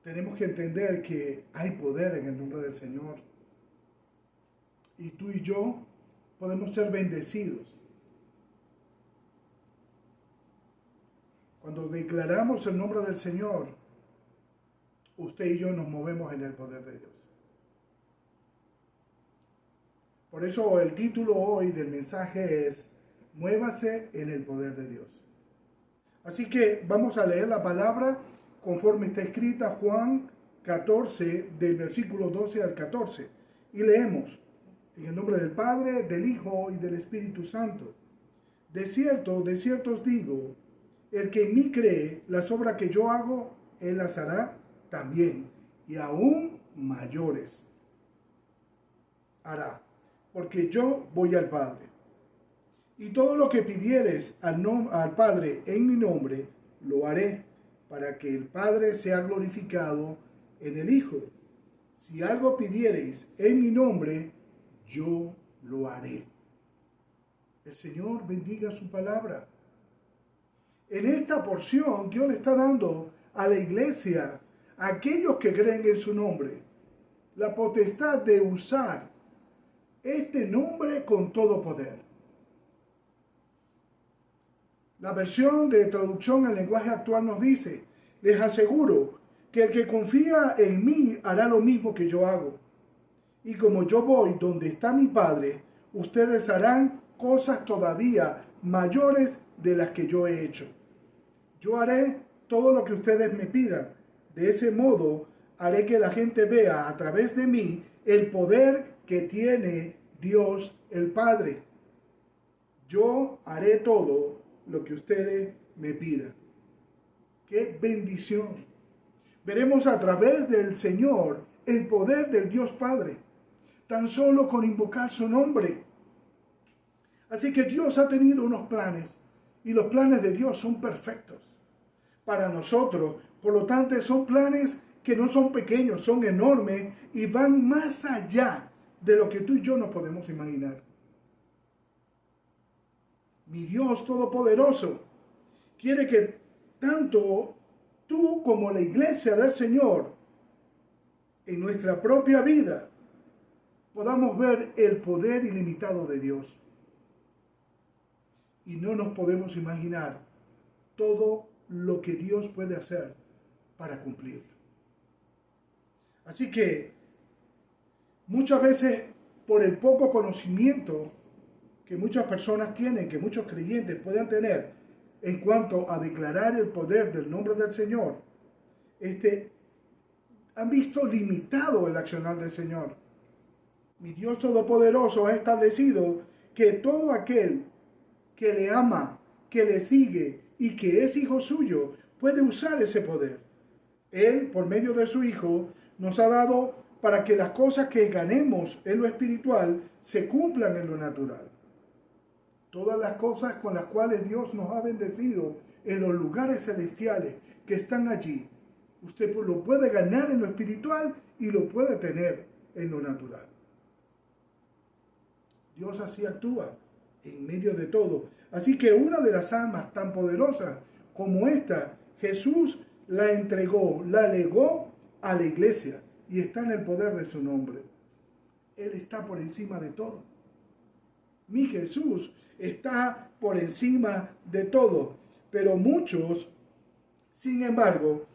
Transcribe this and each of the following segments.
tenemos que entender que hay poder en el nombre del Señor. Y tú y yo podemos ser bendecidos. Cuando declaramos el nombre del Señor, usted y yo nos movemos en el poder de Dios. Por eso el título hoy del mensaje es Muévase en el poder de Dios. Así que vamos a leer la palabra conforme está escrita Juan 14, del versículo 12 al 14. Y leemos, en el nombre del Padre, del Hijo y del Espíritu Santo. De cierto os digo, el que en mí cree, las obras que yo hago, él las hará también, y aún mayores hará, porque yo voy al Padre. Y todo lo que pidieres al Padre en mi nombre, lo haré, para que el Padre sea glorificado en el Hijo. Si algo pidiereis en mi nombre, yo lo haré. El Señor bendiga su palabra. En esta porción, Dios le está dando a la iglesia, a aquellos que creen en su nombre, la potestad de usar este nombre con todo poder. La versión de traducción al lenguaje actual nos dice, les aseguro que el que confía en mí hará lo mismo que yo hago. Y como yo voy donde está mi Padre, ustedes harán cosas todavía mayores de las que yo he hecho. Yo haré todo lo que ustedes me pidan. De ese modo, haré que la gente vea a través de mí el poder que tiene Dios el Padre. Yo haré todo lo que ustedes me pidan. ¡Qué bendición! Veremos a través del Señor el poder del Dios Padre, tan solo con invocar su nombre. Así que Dios ha tenido unos planes, y los planes de Dios son perfectos para nosotros. Por lo tanto, son planes que no son pequeños, son enormes y van más allá de lo que tú y yo nos podemos imaginar. Mi Dios Todopoderoso quiere que tanto tú como la iglesia del Señor en nuestra propia vida podamos ver el poder ilimitado de Dios. Y no nos podemos imaginar todo lo que Dios puede hacer para cumplir. Así que muchas veces por el poco conocimiento que muchas personas tienen, que muchos creyentes puedan tener en cuanto a declarar el poder del nombre del Señor, han visto limitado el accionar del Señor. Mi Dios Todopoderoso ha establecido que todo aquel que le ama, que le sigue y que es hijo suyo, puede usar ese poder. Él, por medio de su Hijo, nos ha dado para que las cosas que ganemos en lo espiritual se cumplan en lo natural. Todas las cosas con las cuales Dios nos ha bendecido en los lugares celestiales que están allí, usted lo puede ganar en lo espiritual y lo puede tener en lo natural. Dios así actúa en medio de todo. Así que una de las almas tan poderosas como esta, Jesús la entregó, la legó a la iglesia y está en el poder de su nombre. Él está por encima de todo. Mi Jesús está por encima de todo. Pero muchos, sin embargo,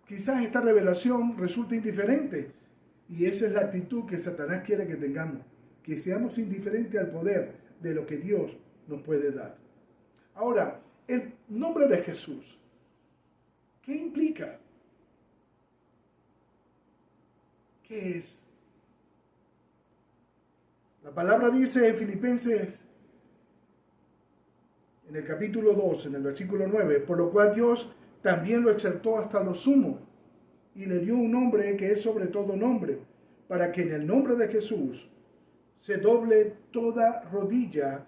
quizás esta revelación resulta indiferente. Y esa es la actitud que Satanás quiere que tengamos. Que seamos indiferentes al poder de lo que Dios nos puede dar. Ahora, el nombre de Jesús, ¿qué implica? ¿Qué es? La palabra dice en Filipenses, en el capítulo 2, en el versículo 9, por lo cual Dios también lo exaltó hasta lo sumo y le dio un nombre que es sobre todo nombre, para que en el nombre de Jesús se doble toda rodilla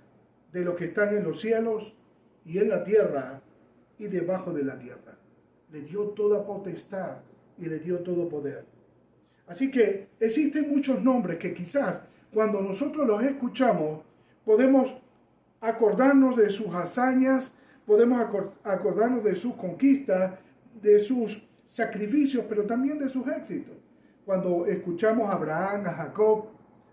de los que están en los cielos y en la tierra y debajo de la tierra. Le dio toda potestad y le dio todo poder. Así que existen muchos nombres que quizás cuando nosotros los escuchamos podemos acordarnos de sus hazañas, podemos acordarnos de sus conquistas, de sus sacrificios, pero también de sus éxitos. Cuando escuchamos a Abraham, a Jacob,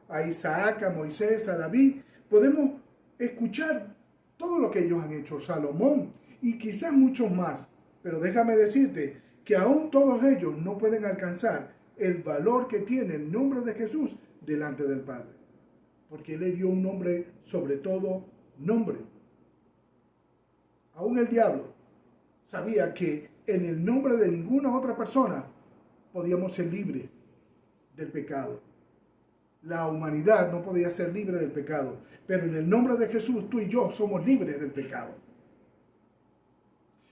a Isaac, a Moisés, a David, podemos escuchar todo lo que ellos han hecho, Salomón y quizás muchos más. Pero déjame decirte que aún todos ellos no pueden alcanzar el valor que tiene el nombre de Jesús delante del Padre. Porque Él le dio un nombre, sobre todo nombre. Aún el diablo sabía que en el nombre de ninguna otra persona podíamos ser libres del pecado. La humanidad no podía ser libre del pecado, pero en el nombre de Jesús tú y yo somos libres del pecado.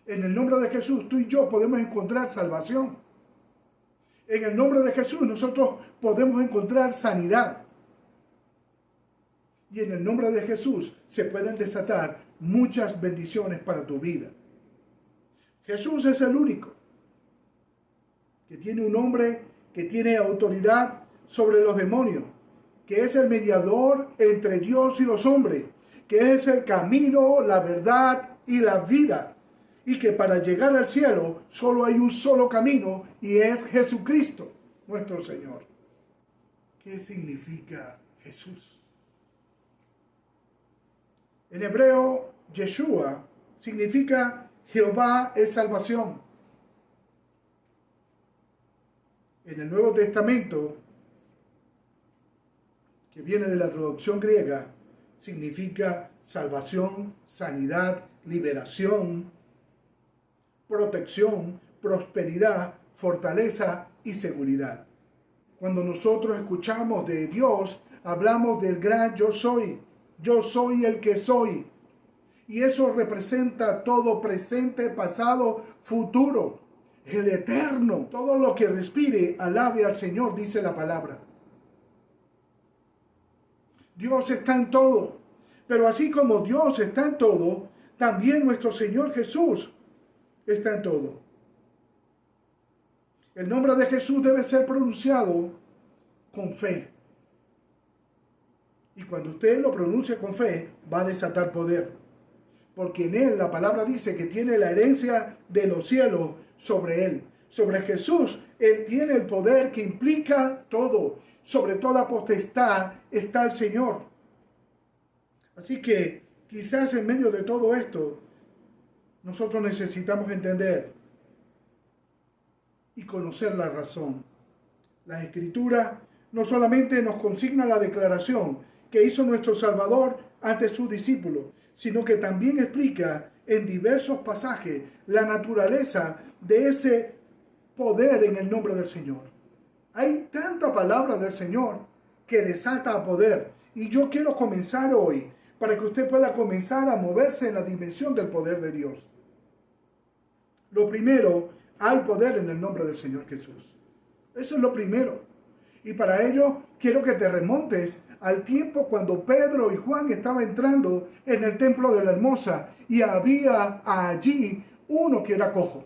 En el nombre de Jesús tú y yo podemos encontrar salvación. En el nombre de Jesús nosotros podemos encontrar sanidad. Y en el nombre de Jesús se pueden desatar muchas bendiciones para tu vida. Jesús es el único que tiene un nombre, que tiene autoridad sobre los demonios, que es el mediador entre Dios y los hombres, que es el camino, la verdad y la vida, y que para llegar al cielo solo hay un solo camino y es Jesucristo, nuestro Señor. ¿Qué significa Jesús? En hebreo, Yeshua significa Jehová es salvación. En el Nuevo Testamento, que viene de la traducción griega, significa salvación, sanidad, liberación, protección, prosperidad, fortaleza y seguridad. Cuando nosotros escuchamos de Dios, hablamos del gran yo soy el que soy. Y eso representa todo presente, pasado, futuro, el eterno. Todo lo que respire, alabe al Señor, dice la palabra. Dios está en todo, pero así como Dios está en todo, también nuestro Señor Jesús está en todo. El nombre de Jesús debe ser pronunciado con fe. Y cuando usted lo pronuncia con fe, va a desatar poder. Porque en Él la palabra dice que tiene la herencia de los cielos sobre Él. Sobre Jesús, Él tiene el poder que implica todo. Sobre toda potestad está el Señor. Así que quizás en medio de todo esto, nosotros necesitamos entender y conocer la razón. La Escritura no solamente nos consigna la declaración que hizo nuestro Salvador ante sus discípulos, sino que también explica en diversos pasajes la naturaleza de ese poder en el nombre del Señor. Hay tanta palabra del Señor que desata a poder. Y yo quiero comenzar hoy para que usted pueda comenzar a moverse en la dimensión del poder de Dios. Lo primero, hay poder en el nombre del Señor Jesús. Eso es lo primero. Y para ello quiero que te remontes al tiempo cuando Pedro y Juan estaban entrando en el templo de la Hermosa y había allí uno que era cojo.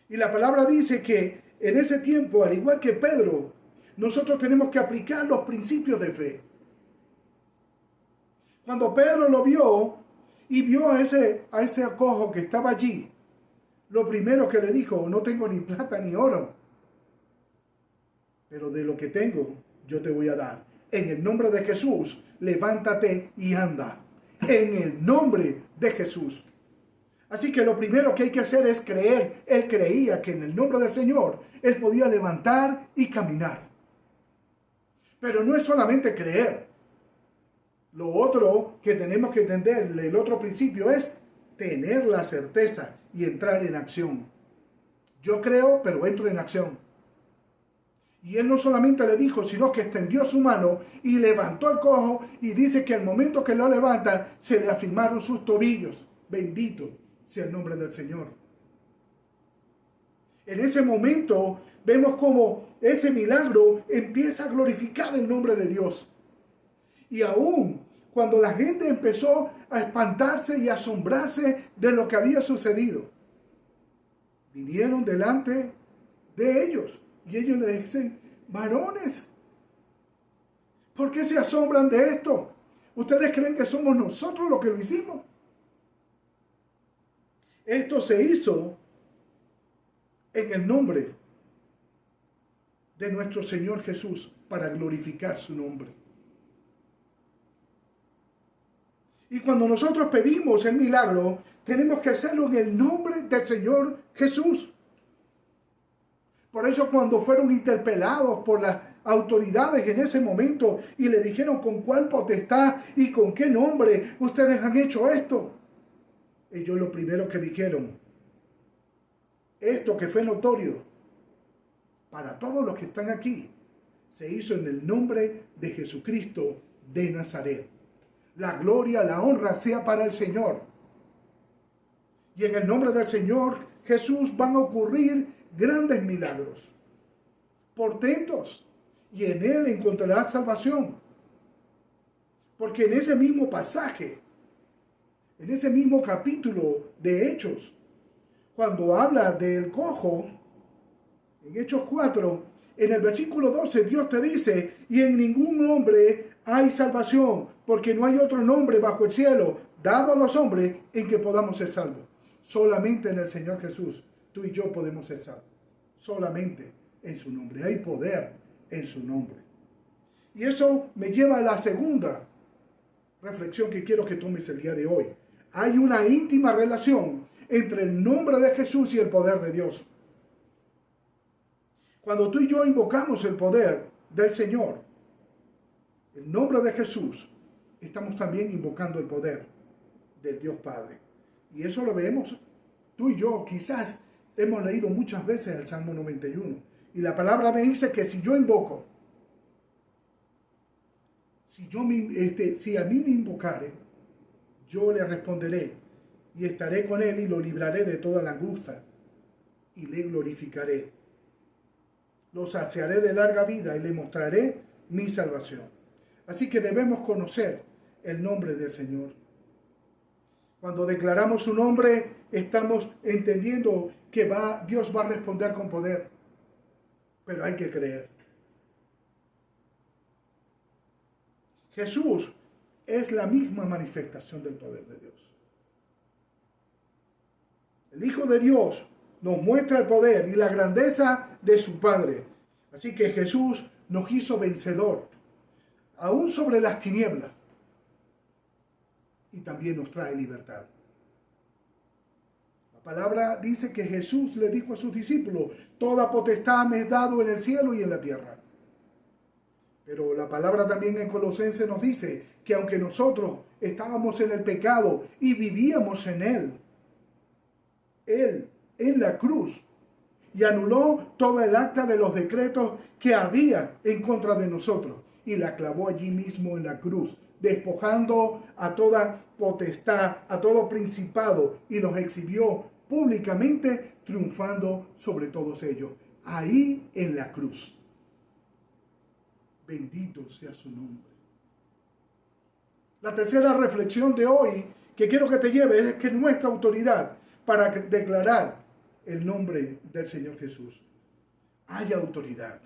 Y la palabra dice que en ese tiempo, al igual que Pedro, nosotros tenemos que aplicar los principios de fe. Cuando Pedro lo vio y vio a ese cojo que estaba allí, lo primero que le dijo: no tengo ni plata ni oro, pero de lo que tengo yo te voy a dar. En el nombre de Jesús, levántate y anda. En el nombre de Jesús. Así que lo primero que hay que hacer es creer. Él creía que en el nombre del Señor, él podía levantar y caminar. Pero no es solamente creer. Lo otro que tenemos que entender, el otro principio es tener la certeza y entrar en acción. Yo creo, pero entro en acción. Y él no solamente le dijo, sino que extendió su mano y levantó el cojo, y dice que al momento que lo levanta, se le afirmaron sus tobillos. Bendito sea el nombre del Señor. En ese momento vemos cómo ese milagro empieza a glorificar el nombre de Dios. Y aún cuando la gente empezó a espantarse y asombrarse de lo que había sucedido, vinieron delante de ellos. Y ellos le dicen: varones, ¿por qué se asombran de esto? ¿Ustedes creen que somos nosotros los que lo hicimos? Esto se hizo en el nombre de nuestro Señor Jesús para glorificar su nombre. Y cuando nosotros pedimos el milagro, tenemos que hacerlo en el nombre del Señor Jesús. Por eso cuando fueron interpelados por las autoridades en ese momento y le dijeron con cuál potestad y con qué nombre ustedes han hecho esto, ellos lo primero que dijeron, esto que fue notorio para todos los que están aquí, se hizo en el nombre de Jesucristo de Nazaret. La gloria, la honra sea para el Señor. Y en el nombre del Señor Jesús van a ocurrir grandes milagros, portentos, y en Él encontrarás salvación. Porque en ese mismo pasaje, en ese mismo capítulo de Hechos, cuando habla del cojo, en Hechos 4, en el versículo 12, Dios te dice, y en ningún hombre hay salvación, porque no hay otro nombre bajo el cielo dado a los hombres en que podamos ser salvos. Solamente en el Señor Jesús, tú y yo podemos ser salvos. Solamente en su nombre. Hay poder en su nombre. Y eso me lleva a la segunda reflexión que quiero que tomes el día de hoy. Hay una íntima relación entre el nombre de Jesús y el poder de Dios. Cuando tú y yo invocamos el poder del Señor, el nombre de Jesús, estamos también invocando el poder del Dios Padre. Y eso lo vemos tú y yo. Quizás hemos leído muchas veces el Salmo 91. Y la palabra me dice que si yo invoco, si a mí me invocare, yo le responderé y estaré con él y lo libraré de toda la angustia y le glorificaré. Lo saciaré de larga vida y le mostraré mi salvación. Así que debemos conocer el nombre del Señor. Cuando declaramos su nombre, estamos entendiendo que Dios va a responder con poder. Pero hay que creer. Jesús es la misma manifestación del poder de Dios. El Hijo de Dios nos muestra el poder y la grandeza de su Padre. Así que Jesús nos hizo vencedor, aún sobre las tinieblas, y también nos trae libertad. La palabra dice que Jesús le dijo a sus discípulos, toda potestad me es dado en el cielo y en la tierra. Pero la palabra también en Colosenses nos dice que aunque nosotros estábamos en el pecado y vivíamos en Él en la cruz, y anuló todo el acta de los decretos que había en contra de nosotros y la clavó allí mismo en la cruz, despojando a toda potestad, a todo principado, y nos exhibió públicamente, triunfando sobre todos ellos, ahí en la cruz. Bendito sea su nombre. La tercera reflexión de hoy que quiero que te lleves es que nuestra autoridad para declarar el nombre del Señor Jesús. Hay autoridad.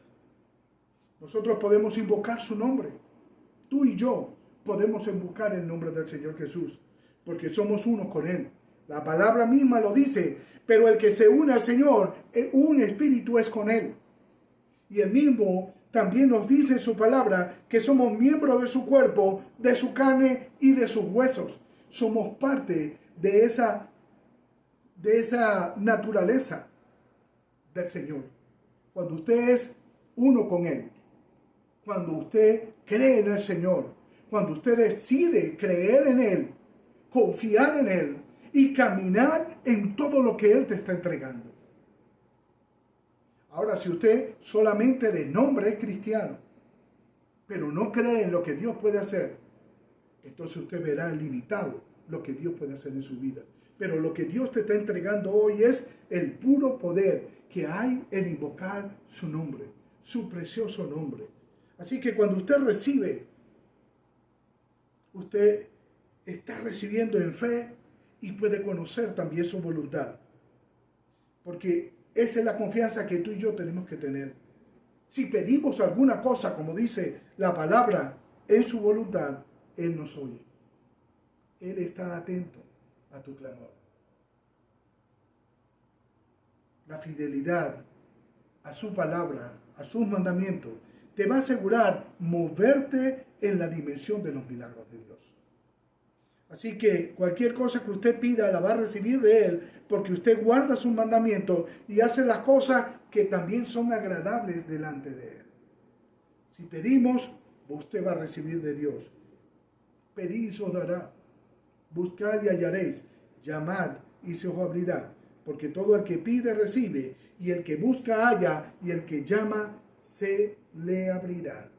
Nosotros podemos invocar su nombre. Tú y yo podemos invocar el nombre del Señor Jesús, porque somos uno con Él. La palabra misma lo dice, pero el que se une al Señor, un espíritu es con Él. Y el mismo también nos dice en su palabra que somos miembros de su cuerpo, de su carne y de sus huesos. Somos parte de esa naturaleza del Señor. Cuando usted es uno con Él, cuando usted cree en el Señor, cuando usted decide creer en Él, confiar en Él y caminar en todo lo que Él te está entregando. Ahora, si usted solamente de nombre es cristiano, pero no cree en lo que Dios puede hacer, entonces usted verá limitado lo que Dios puede hacer en su vida. Pero lo que Dios te está entregando hoy es el puro poder que hay en invocar su nombre, su precioso nombre. Así que cuando usted recibe, usted está recibiendo en fe y puede conocer también su voluntad. Porque esa es la confianza que tú y yo tenemos que tener. Si pedimos alguna cosa, como dice la palabra, en su voluntad, Él nos oye. Él está atento a tu clamor. la fidelidad a su palabra, a sus mandamientos, te va a asegurar moverte en la dimensión de los milagros de Dios. Así que cualquier cosa que usted pida la va a recibir de Él, porque usted guarda sus mandamientos y hace las cosas que también son agradables delante de Él. Si pedimos, usted va a recibir de Dios. Pedid y se os dará. Buscad y hallaréis. Llamad y se os abrirá. Porque todo el que pide recibe, y el que busca halla, y el que llama se le abrirá.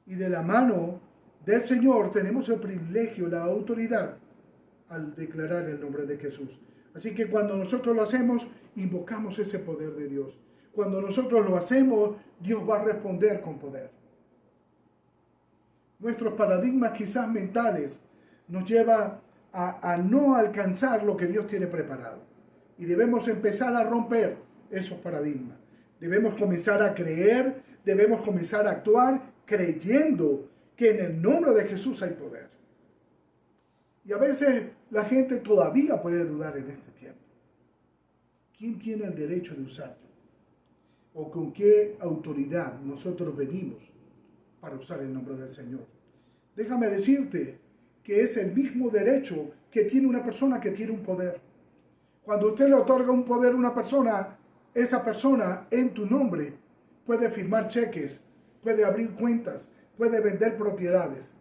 Y de la mano del Señor tenemos el privilegio, la autoridad al declarar el nombre de Jesús. Así que cuando nosotros lo hacemos, invocamos ese poder de Dios. Cuando nosotros lo hacemos, Dios va a responder con poder. Nuestros paradigmas quizás mentales nos llevan a no alcanzar lo que Dios tiene preparado. Y debemos empezar a romper esos paradigmas. Debemos comenzar a creer, debemos comenzar a actuar creyendo que en el nombre de Jesús hay poder. Y a veces la gente todavía puede dudar en este tiempo. ¿Quién tiene el derecho de usarlo? ¿O con qué autoridad nosotros venimos para usar el nombre del Señor? Déjame decirte que es el mismo derecho que tiene una persona que tiene un poder. Cuando usted le otorga un poder a una persona, esa persona en tu nombre puede firmar cheques, puede abrir cuentas, puede vender propiedades.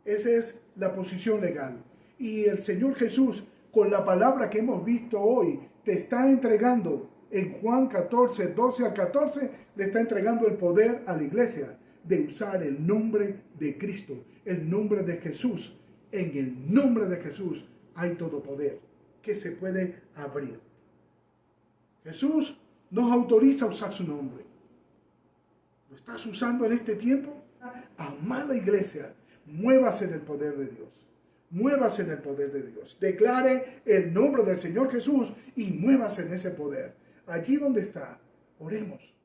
Esa es la posición legal. Y el Señor Jesús, con la palabra que hemos visto hoy, te está entregando, en Juan 14, 12 al 14, le está entregando el poder a la iglesia de usar el nombre de Cristo, el nombre de Jesús. En el nombre de Jesús hay todo poder que se puede abrir. Jesús nos autoriza a usar su nombre. ¿Lo estás usando en este tiempo? Amada iglesia, muévase en el poder de Dios. Muévase en el poder de Dios. Declare el nombre del Señor Jesús y muévase en ese poder. Allí donde está, oremos.